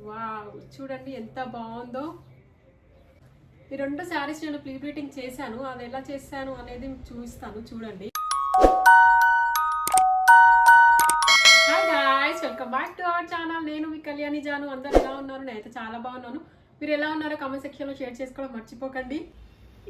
Wow, చూడండి ఎంత బాగుందో. ఈ రెండు శారీస్ నేను ప్రీ ప్లీటింగ్ చేశాను. అది ఎలా చేశాను అనేది చూపిస్తాను, చూడండి. Hi guys, welcome back to our channel. నేను మీ కళ్యాణి జాను. అందరు ఎలా ఉన్నారు? నేనైతే చాలా బాగున్నాను. మీరు ఎలా ఉన్నారో కామెంట్ సెక్షన్లో షేర్ చేసుకోవడం మర్చిపోకండి.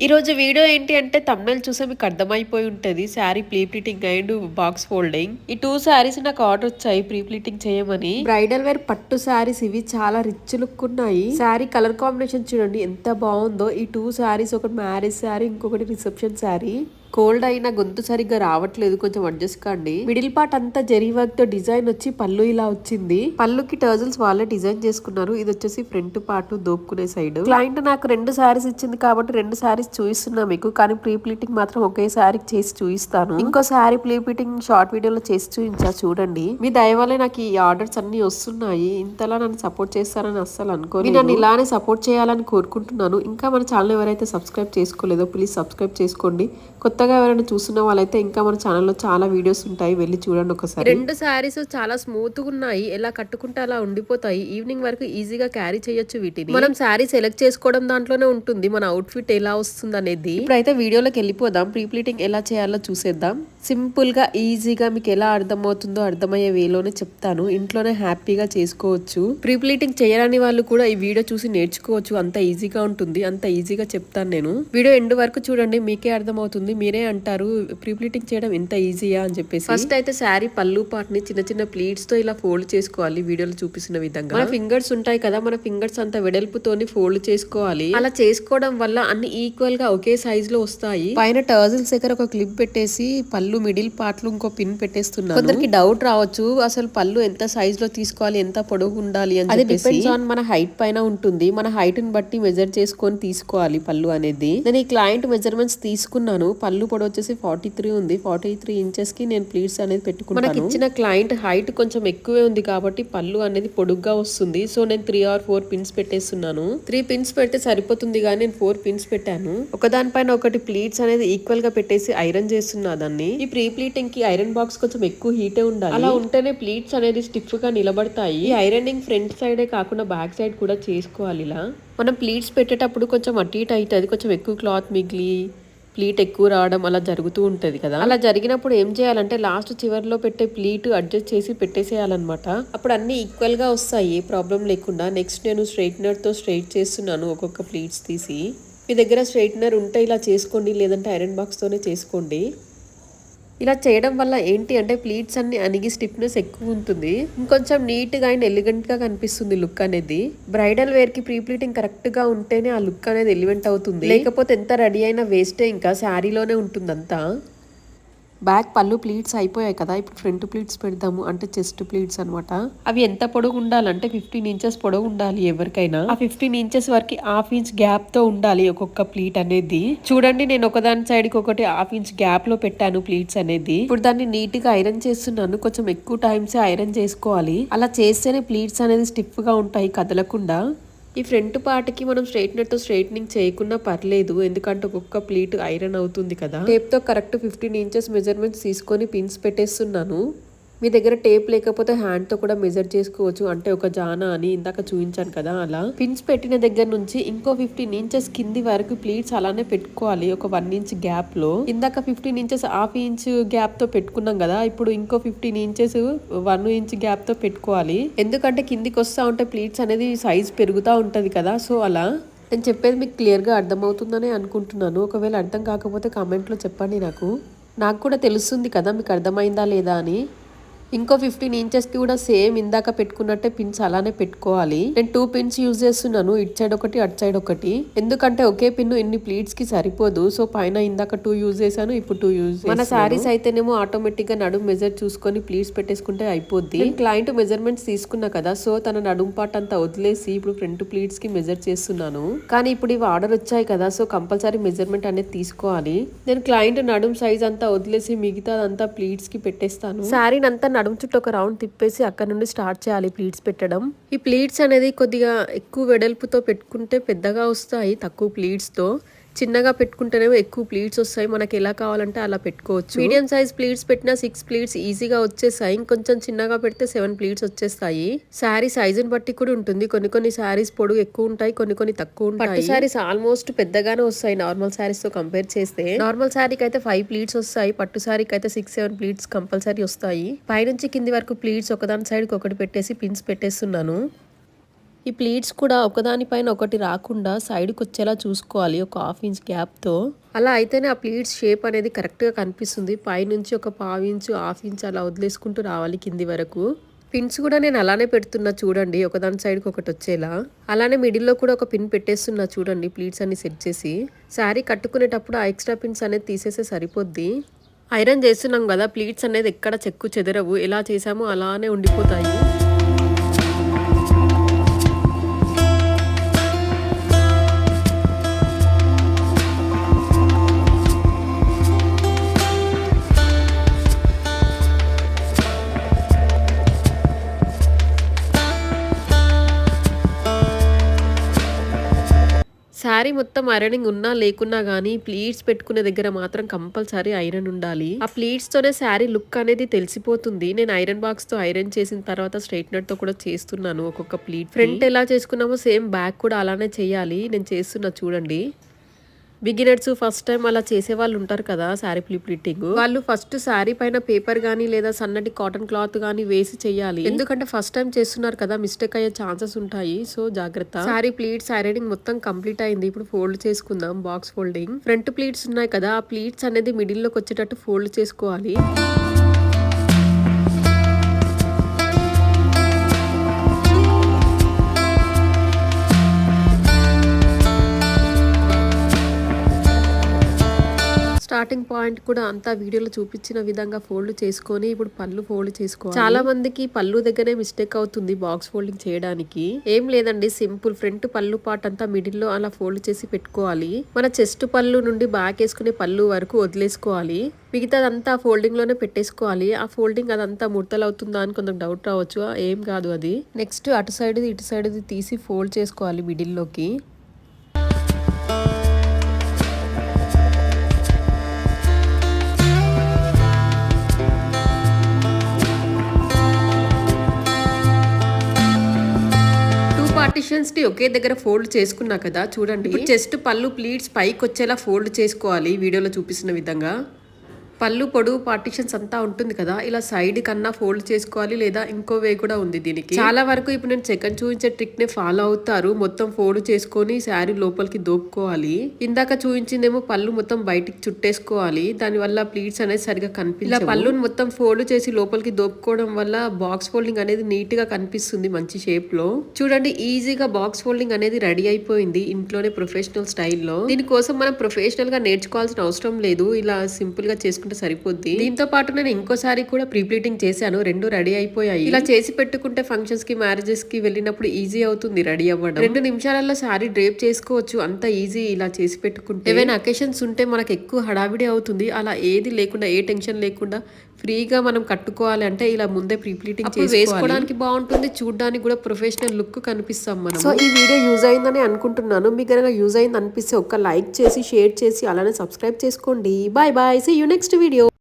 ఈరోజు వీడియో ఏంటి అంటే తమ్నెల్ చూసే మీకు అర్థమైపోయి ఉంటుంది. Sari pre pleating and box folding. ఈ 2 శారీస్ నాకు ఆర్డర్ వచ్చాయి ప్రీ ప్లీటింగ్ చేయమని. బ్రైడల్ వేర్ పట్టు శారీస్ ఇవి చాలా రిచ్ లుక్ ఉన్నాయి. శారీ కలర్ కాంబినేషన్ చూడండి ఎంత బాగుందో. ఈ 2 శారీస్, ఒకటి మ్యారేజ్ శారీ, ఇంకొకటి రిసెప్షన్ శారీ. కోల్డ్ అయినా గొంతు సరిగ్గా రావట్లేదు, కొంచెం అడ్జస్ట్ కండి. మిడిల్ పార్ట్ అంతా జరీ వర్క్ తో డిజైన్ వచ్చి పళ్ళు ఇలా వచ్చింది. పళ్ళుకి టర్జల్స్ వాళ్ళే డిజైన్ చేసుకున్నారు. ఇది వచ్చేసి ఫ్రంట్ పార్ట్ దోపుకునే సైడ్. క్లయింట్ నాకు 2 శారీస్ ఇచ్చింది కాబట్టి 2 శారీస్ చూపిస్తున్నా మీకు. కానీ ప్రీ ప్లీటింగ్ మాత్రం ఒకే శారీ చేసి చూపిస్తాను. ఇంకో శారీ ప్రీ ప్లీటింగ్ షార్ట్ వీడియోలో చేసి చూపించా, చూడండి. మీ దయ వల్లే నాకు ఈ ఆర్డర్స్ అన్ని వస్తున్నాయి. ఇంతలా నన్ను సపోర్ట్ చేస్తారని అస్సలు అనుకోలేదు. నన్ను ఇలానే సపోర్ట్ చేయాలని కోరుకుంటున్నాను. ఇంకా మన ఛానల్ ఎవరైతే సబ్స్క్రైబ్ చేసుకోలేదో ప్లీజ్ సబ్స్క్రైబ్ చేసుకోండి. కొత్తగా ఎవరైనా చూస్తున్న వాళ్ళైతే ఇంకా మన ఛానల్లో చాలా వీడియోస్ ఉంటాయి, వెళ్ళి చూడండి ఒకసారి. 2 శారీస్ చాలా స్మూత్ గా ఉన్నాయి. ఎలా కట్టుకుంటే అలా ఉండిపోతాయి. ఈవినింగ్ వరకు ఈజీగా క్యారీ చేయొచ్చు వీటిని. మనం శారీ సెలెక్ట్ చేసుకోవడం దాంట్లోనే ఉంటుంది మన అవుట్ ఫిట్ ఎలా వస్తుంది అనేది. ఇప్పుడైతే వీడియోలోకి వెళ్ళిపోదాం. ప్రీ ప్లీటింగ్ ఎలా చేయాలో చూసేద్దాం. సింపుల్ గా ఈజీగా మీకు ఎలా అర్థమవుతుందో అర్థమయ్యే వేలోనే చెప్తాను. ఇంట్లోనే హ్యాపీగా చేసుకోవచ్చు. ప్రీ ప్లీటింగ్ చేయరాని వాళ్ళు కూడా ఈ వీడియో చూసి నేర్చుకోవచ్చు. అంత ఈజీగా ఉంటుంది, అంత ఈజీగా చెప్తాను నేను. వీడియో ఎండ్ వరకు చూడండి, మీకే అర్థమవుతుంది. మీరే అంటారు ప్రీ ప్లీటింగ్ చేయడం ఇంత ఈజీయా అని చెప్పేసి. ఫస్ట్ అయితే శారీ పళ్ళు పార్ట్ ని చిన్న చిన్న ప్లీట్స్ తో ఇలా ఫోల్డ్ చేసుకోవాలి. వీడియోలో చూపిస్తున్న విధంగా. మన ఫింగర్స్ ఉంటాయి కదా, మన ఫింగర్స్ అంత వెడల్పుతోని ఫోల్డ్ చేసుకోవాలి. అలా చేసుకోవడం వల్ల అన్ని ఈక్వల్ గా ఒకే సైజ్ లో వస్తాయి. పైన టర్జిల్స్ దగ్గర ఒక క్లిప్ పెట్టేసి పళ్ళు మిడిల్ పార్ట్ లో ఇంకో పిన్ పెట్టేస్తున్నాను. కొందరికి డౌట్ రావచ్చు, అసలు పళ్ళు ఎంత సైజ్ లో తీసుకోవాలి, ఎంత పొడవు ఉండాలి అని. అది డిపెండ్స్ ఆన్ మన హైట్ పైన ఉంటుంది. మన హైట్ ని బట్టి మెజర్ చేసుకొని తీసుకోవాలి పళ్ళు అనేది. నేను ఈ క్లయింట్ మెజర్మెంట్స్ తీసుకున్నాను. పళ్ళు పొడవు వచ్చేసి 43 ఉంది. 43 ఇంచెస్ కి నేను ప్లీట్స్ అనేది పెట్టుకున్నాను. మనకి ఇచ్చిన క్లయింట్ హైట్ కొంచెం ఎక్కువే ఉంది కాబట్టి పళ్ళు అనేది పొడుగ్గా వస్తుంది. సో నేను 3 or 4 పిన్స్ పెట్టేస్తున్నాను. 3 పిన్స్ పెడితే సరిపోతుంది కానీ నేను 4 పిన్స్ పెట్టాను. ఒకదానిపైన ఒకటి ప్లీట్స్ అనేది ఈక్వల్ గా పెట్టేసి ఐరన్ చేస్తున్నా దాన్ని. ఈ ప్రీ ప్లీటింగ్ కి ఐరన్ బాక్స్ కొంచెం ఎక్కువ హీటే ఉండాలి. అలా ఉంటేనే ప్లీట్స్ అనేది స్టిఫ్ గా నిలబడతాయి. ఈ ఐరనింగ్ ఫ్రంట్ సైడే కాకుండా బ్యాక్ సైడ్ కూడా చేసుకోవాలి. ఇలా మనం ప్లీట్స్ పెట్టేటప్పుడు కొంచెం అటు ఇటు అవుతుంది. కొంచెం ఎక్కువ క్లాత్ మిగిలి ప్లీట్ ఎక్కువ రావడం అలా జరుగుతూ ఉంటది కదా. అలా జరిగినప్పుడు ఏం చేయాలంటే లాస్ట్ చివరిలో పెట్టే ప్లీట్ అడ్జస్ట్ చేసి పెట్టేసేయాలన్నమాట. అప్పుడు అన్ని ఈక్వల్ గా వస్తాయి, ఏ ప్రాబ్లం లేకుండా. నెక్స్ట్ నేను స్ట్రైట్నర్ తో స్ట్రైట్ చేస్తున్నాను ఒక్కొక్క ప్లీట్స్ తీసి. మీ దగ్గర స్ట్రైట్నర్ ఉంటే ఇలా చేసుకోండి, లేదంటే ఐరన్ బాక్స్ తోనే చేసుకోండి. ఇలా చేయడం వల్ల ఏంటి అంటే ప్లీట్స్ అన్ని అణిగి స్టిఫ్నెస్ ఎక్కువ ఉంటుంది. ఇంకొంచెం నీట్ గా అండ్ ఎలిగెంట్ గా కనిపిస్తుంది లుక్ అనేది. బ్రైడల్ వేర్ కి ప్రీ ప్లీటింగ్ కరెక్ట్ గా ఉంటేనే ఆ లుక్ అనేది ఎలివెంట్ అవుతుంది. లేకపోతే ఎంత రెడీ అయినా వేస్టే, ఇంకా శారీలోనే ఉంటుంది అంతా. బ్యాక్ పళ్ళు ప్లీట్స్ అయిపోయాయి కదా. ఇప్పుడు ఫ్రంట్ ప్లీట్స్ పెడతాము, అంటే చెస్ట్ ప్లీట్స్ అనమాట. అవి ఎంత పొడవు ఉండాలంటే 15 ఇంచెస్ పొడవు ఉండాలి ఎవరికైనా. ఆ 15 ఇంచెస్ వరకు 1/2 ఇంచ్ గ్యాప్ తో ఉండాలి ఒక్కొక్క ప్లీట్ అనేది. చూడండి, నేను ఒకదాని సైడ్ కి ఒకటి 1/2 ఇంచ్ గ్యాప్ లో పెట్టాను ప్లీట్స్ అనేది. ఇప్పుడు దాన్ని నీట్ గా ఐరన్ చేస్తున్నాను. కొంచెం ఎక్కువ టైమ్స్ ఐరన్ చేసుకోవాలి. అలా చేస్తేనే ప్లీట్స్ అనేది స్టిఫ్ గా ఉంటాయి, కదలకుండా. ఈ ఫ్రంట్ పార్ట్కి మనం స్ట్రైట్నర్ తో స్ట్రైట్నింగ్ చేయకుండా పర్లేదు, ఎందుకంటే ఒక్కొక్క ప్లీట్ ఐరన్ అవుతుంది కదా. టేప్ తో కరెక్ట్ 15 ఇంచెస్ మెజర్మెంట్స్ తీసుకొని పిన్స్ పెట్టేస్తున్నాను. మీ దగ్గర టేప్ లేకపోతే హ్యాండ్ తో కూడా మెజర్ చేసుకోవచ్చు, అంటే ఒక జానా అని ఇందాక చూపించాను కదా. అలా పిన్స్ పెట్టిన దగ్గర నుంచి ఇంకో 15 ఇంచెస్ కింది వరకు ప్లీట్స్ అలానే పెట్టుకోవాలి, ఒక 1 ఇంచ్ గ్యాప్ లో. ఇందాక 15 ఇంచెస్ 1/2 ఇంచ్ గ్యాప్ తో పెట్టుకున్నాం కదా, ఇప్పుడు ఇంకో 15 ఇంచెస్ 1 ఇంచ్ గ్యాప్ తో పెట్టుకోవాలి. ఎందుకంటే కిందికి వస్తా ఉంటే ప్లీట్స్ అనేది సైజ్ పెరుగుతూ ఉంటది కదా. సో అలా నేను చెప్పేది మీకు క్లియర్గా అర్థమవుతుందని అనుకుంటున్నాను. ఒకవేళ అర్థం కాకపోతే కామెంట్లో చెప్పండి, నాకు కూడా తెలుస్తుంది కదా మీకు అర్థమైందా లేదా అని. ఇంకో 15 ఇంచెస్కి కూడా సేమ్ ఇందాక పెట్టుకున్నట్టే పిన్స్ అలానే పెట్టుకోవాలి. నేను 2 పిన్స్ యూజ్ చేస్తున్నాను, ఇటు సైడ్ ఒకటి అటు సైడ్ ఒకటి. ఎందుకంటే ఒకే పిన్ ఇన్ని ప్లీట్స్ కి సరిపోదు. సో పైన ఇందాక 2 యూజ్ చేశాను, ఇప్పుడు 2 యూజ్. మన శారీస్ అయితేనేమో ఆటోమేటిక్ గా నడుము మెజర్ చూసుకొని ప్లీట్స్ పెట్టేసుకుంటే అయిపోద్ది. క్లయింట్ మెజర్మెంట్స్ తీసుకున్నా కదా, సో తన నడుము పార్ట్ అంతా వదిలేసి ఇప్పుడు ఫ్రంట్ ప్లీట్స్ కి మెజర్ చేస్తున్నాను. కానీ ఇప్పుడు ఇవి ఆర్డర్ వచ్చాయి కదా, సో కంపల్సరీ మెజర్మెంట్ అనేది తీసుకోవాలి. నేను క్లయింట్ నడుము సైజ్ అంతా వదిలేసి మిగతా అంతా ప్లీట్స్ కి పెట్టేస్తాను. శారీ అంతా నడుము చుట్టూ ఒక రౌండ్ తిప్పేసి అక్కడ నుండి స్టార్ట్ చేయాలి ప్లీట్స్ పెట్టడం. ఈ ప్లీట్స్ అనేది కొద్దిగా ఎక్కువ వెడల్పుతో పెట్టుకుంటే పెద్దగా వస్తాయి, తక్కువ ప్లీట్స్ తో. చిన్నగా పెట్టుకుంటేనేమో ఎక్కువ ప్లీట్స్ వస్తాయి, మనకి ఎలా కావాలంటే అలా పెట్టుకోవచ్చు. మీడియం సైజ్ ప్లీట్స్ పెట్టినా 6 ప్లీట్స్ ఈజీగా వచ్చేస్తాయి, ఇంకొంచెం చిన్నగా పెడితే 7 ప్లీట్స్ వచ్చేస్తాయి. శారీ సైజుని బట్టి కూడా ఉంటుంది, కొన్ని శారీస్ పొడుగు ఎక్కువ ఉంటాయి, కొన్ని తక్కువ ఉంటాయి. పట్టు శారీస్ ఆల్మోస్ట్ పెద్దగానే వస్తాయి నార్మల్ శారీస్ తో కంపేర్ చేస్తే. నార్మల్ శారీకి అయితే 5 ప్లీట్స్ వస్తాయి, పట్టు శారీకి అయితే 6-7 ప్లీట్స్ కంపల్సరీ వస్తాయి. పైనుంచి కింది వరకు ప్లీట్స్ ఒకదాని సైడ్ ఒకటి పెట్టేసి పిన్స్ పెట్టేస్తున్నాను. ఈ ప్లీట్స్ కూడా ఒకదానిపైన ఒకటి రాకుండా సైడ్కి వచ్చేలా చూసుకోవాలి, ఒక 1/2 ఇంచ్ గ్యాప్తో. అలా అయితేనే ఆ ప్లీట్స్ షేప్ అనేది కరెక్ట్గా కనిపిస్తుంది. పైనుంచి ఒక 1/4 ఇంచు 1/2 ఇంచ్ అలా వదిలేసుకుంటూ రావాలి కింది వరకు. పిన్స్ కూడా నేను అలానే పెడుతున్నా చూడండి, ఒకదాని సైడ్కి ఒకటి వచ్చేలా. అలానే మిడిల్లో కూడా ఒక పిన్ పెట్టేస్తున్నా చూడండి, ప్లీట్స్ అన్ని సెట్ చేసి. శారీ కట్టుకునేటప్పుడు ఆ ఎక్స్ట్రా పిన్స్ అనేది తీసేస్తే సరిపోద్ది. ఐరన్ చేస్తున్నాం కదా, ప్లీట్స్ అనేది ఎక్కడ చెక్కు చెదరవు, ఎలా చేసామో అలానే ఉండిపోతాయి. శారీ మొత్తం ఐరనింగ్ ఉన్నా లేకున్నా గానీ ప్లీట్స్ పెట్టుకునే దగ్గర మాత్రం కంపల్సరీ ఐరన్ ఉండాలి. ఆ ప్లీట్స్ తోనే శారీ లుక్ అనేది తెలిసిపోతుంది. నేను ఐరన్ బాక్స్ తో ఐరన్ చేసిన తర్వాత స్ట్రైట్నర్ తో కూడా చేస్తున్నాను ఒక్కొక్క ప్లీట్. ఫ్రంట్ ఎలా చేసుకున్నామో సేమ్ బ్యాక్ కూడా అలానే చేయాలి. నేను చేస్తున్నా చూడండి. బిగినర్స్ ఫస్ట్ టైం అలా చేసే వాళ్ళు ఉంటారు కదా శారీ ప్లీటింగ్, వాళ్ళు ఫస్ట్ శారీ పైన పేపర్ గానీ లేదా సన్నటి కాటన్ క్లాత్ గానీ వేసి చేయాలి. ఎందుకంటే ఫస్ట్ టైం చేస్తున్నారు కదా, మిస్టేక్ అయ్యే ఛాన్సెస్ ఉంటాయి, సో జాగ్రత్త. శారీ ప్లీట్స్ ఐరనింగ్ మొత్తం కంప్లీట్ అయింది. ఇప్పుడు ఫోల్డ్ చేసుకుందాం. Box folding. ఫ్రంట్ ప్లీట్స్ ఉన్నాయి కదా, ఆ ప్లీట్స్ అనేది మిడిల్ లోకి వచ్చేటట్టు ఫోల్డ్ చేసుకోవాలి. స్టార్టింగ్ పాయింట్ కూడా అంతా వీడియోలో చూపించిన విధంగా ఫోల్డ్ చేసుకొని ఇప్పుడు పళ్ళు ఫోల్డ్ చేసుకోవాలి. చాలా మందికి పళ్ళు దగ్గరే మిస్టేక్ అవుతుంది బాక్స్ ఫోల్డింగ్ చేయడానికి. ఏం లేదండి, సింపుల్. ఫ్రంట్ పళ్ళు పార్ట్ అంతా మిడిల్ లో అలా ఫోల్డ్ చేసి పెట్టుకోవాలి. మన చెస్ట్ పళ్ళు నుండి బ్యాక్ వేసుకునే పళ్ళు వరకు వదిలేసుకోవాలి. మిగతాదంతా ఫోల్డింగ్ లోనే పెట్టేసుకోవాలి. ఆ ఫోల్డింగ్ అదంతా ముడతలు అవుతుందా అని కొంచెం డౌట్ రావచ్చు, ఏం కాదు అది. నెక్స్ట్ అటు సైడ్ ఇటు సైడ్ తీసి ఫోల్డ్ చేసుకోవాలి మిడిల్ లోకి. పార్టిషన్స్ ని ఒకే దగ్గర ఫోల్డ్ చేసుకున్నా కదా చూడండి. చెస్ట్ పళ్ళు ప్లీట్స్ పైకి వచ్చేలా ఫోల్డ్ చేసుకోవాలి వీడియోలో చూపిస్తున్న విధంగా. పళ్ళు పొడవు పార్టిషన్స్ అంతా ఉంటుంది కదా, ఇలా సైడ్ కన్నా ఫోల్డ్ చేసుకోవాలి, లేదా ఇంకో వే కూడా ఉంది దీనికి. చాలా వరకు ఇప్పుడు నేను సెకండ్ చూపించే ట్రిక్ ని ఫాలో అవుతారు. మొత్తం ఫోల్డ్ చేసుకొని శారీ లోపలికి దోపుకోవాలి. ఇందాక చూపించిందేమో పళ్ళు మొత్తం బయటికి చుట్టేసుకోవాలి, దాని వల్ల ప్లీట్స్ అనేది సరిగా కనిపించవు. ఇలా పళ్ళుని మొత్తం ఫోల్డ్ చేసి లోపలికి దోపుకోవడం వల్ల బాక్స్ ఫోల్డింగ్ అనేది నీట్ గా కనిపిస్తుంది మంచి షేప్ లో. చూడండి, ఈజీగా బాక్స్ ఫోల్డింగ్ అనేది రెడీ అయిపోయింది ఇంట్లోనే ప్రొఫెషనల్ స్టైల్లో. దీనికోసం మనం ప్రొఫెషనల్ గా నేర్చుకోవాల్సిన అవసరం లేదు, ఇలా సింపుల్ గా చేసుకుంటే సరిపోద్ది. దీంతో పాటు నేను ఇంకోసారి కూడా ప్రీ ప్లీటింగ్ చేశాను, 2 రెడీ అయిపోయాయి. ఇలా చేసి పెట్టుకుంటే ఫంక్షన్స్ కి మ్యారేజెస్ కి వెళ్ళినప్పుడు ఈజీ అవుతుంది రెడీ అవ్వడం. 2 నిమిషాలలో శారీ డ్రేప్ చేసుకోవచ్చు, అంత ఈజీ ఇలా చేసి పెట్టుకుంటే. ఏవైనా అకేషన్స్ ఉంటే మనకు ఎక్కువ హడావిడి అవుతుంది, అలా ఏది లేకుండా ఏ టెన్షన్ లేకుండా ఫ్రీగా మనం కట్టుకోవాలి అంటే ఇలా ముందే ప్రీ ప్లీటింగ్ చేసి వేసుకోవడానికి బాగుంటుంది, చూడడానికి కూడా ప్రొఫెషనల్ లుక్ కనిపిస్తాం మనం. సో ఈ వీడియో యూజ్ అయిందని అనుకుంటున్నాను. మీకు కనుక యూజ్ అయింది అనిపిస్తే ఒక లైక్ చేసి షేర్ చేసి అలానే సబ్స్క్రైబ్ చేసుకోండి. Bye bye, see you next video.